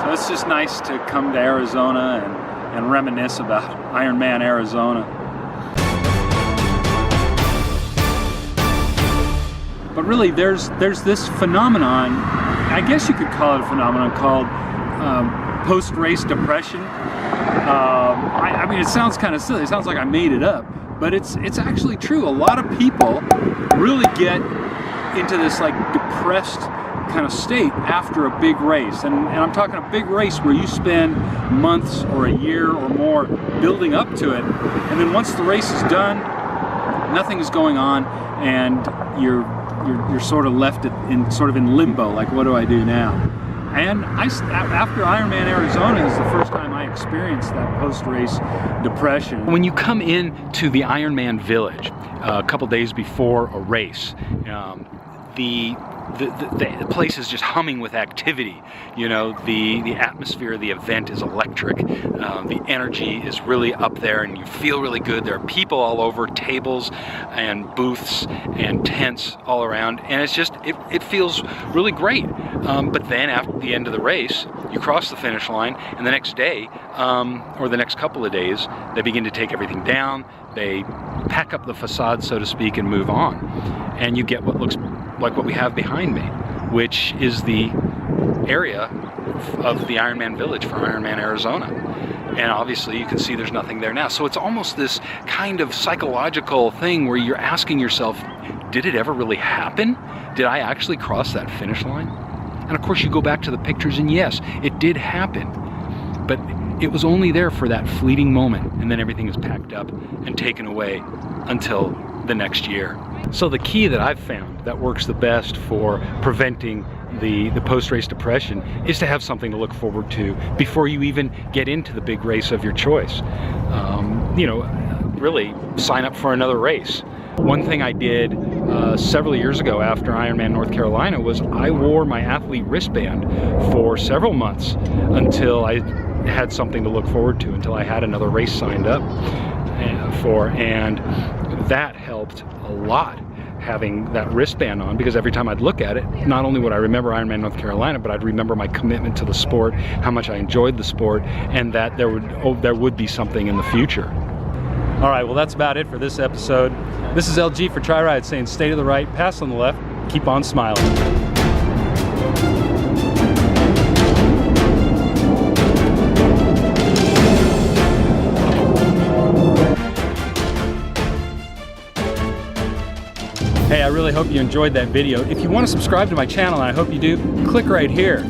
So it's just nice to come to Arizona and reminisce about Ironman Arizona. But really, there's this phenomenon, I guess you could call it a phenomenon, called post-race depression. I mean, it sounds kind of silly. It sounds like I made it up, but it's actually true. A lot of people really get into this like depressed kind of state after a big race, and I'm talking a big race where you spend months or a year or more building up to it, and then once the race is done, nothing is going on, and you're sort of left in limbo. Like, what do I do now? And after Ironman Arizona is the first time I experienced that post-race depression. When you come into the Ironman Village a couple days before a race, the place is just humming with activity. You know, the atmosphere of the event is electric. The energy is really up there, and you feel really good. There are people all over, tables and booths and tents all around, and it's just, it feels really great. But then after the end of the race, you cross the finish line, and the next day, or the next couple of days, they begin to take everything down. They pack up the facade, so to speak, and move on. And you get what looks like what we have behind me, which is the area of the Ironman Village for Ironman Arizona. And obviously you can see there's nothing there now. So it's almost this kind of psychological thing where you're asking yourself, did it ever really happen? Did I actually cross that finish line? And of course you go back to the pictures, and yes, it did happen. But it was only there for that fleeting moment, and then everything is packed up and taken away until the next year. So the key that I've found that works the best for preventing the post-race depression is to have something to look forward to before you even get into the big race of your choice. You know, really sign up for another race. One thing I did several years ago after Ironman North Carolina was I wore my athlete wristband for several months until I had something to look forward to, until I had another race signed up for, and that helped a lot, having that wristband on, because every time I'd look at it, not only would I remember Ironman North Carolina, but I'd remember my commitment to the sport, how much I enjoyed the sport, and that there would be something in the future. All right, well, that's about it for this episode. This is LG for TriRiot saying stay to the right, pass on the left, keep on smiling. Hey, I really hope you enjoyed that video. If you want to subscribe to my channel, and I hope you do, click right here.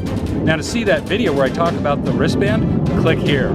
Now to see that video where I talk about the wristband, click here.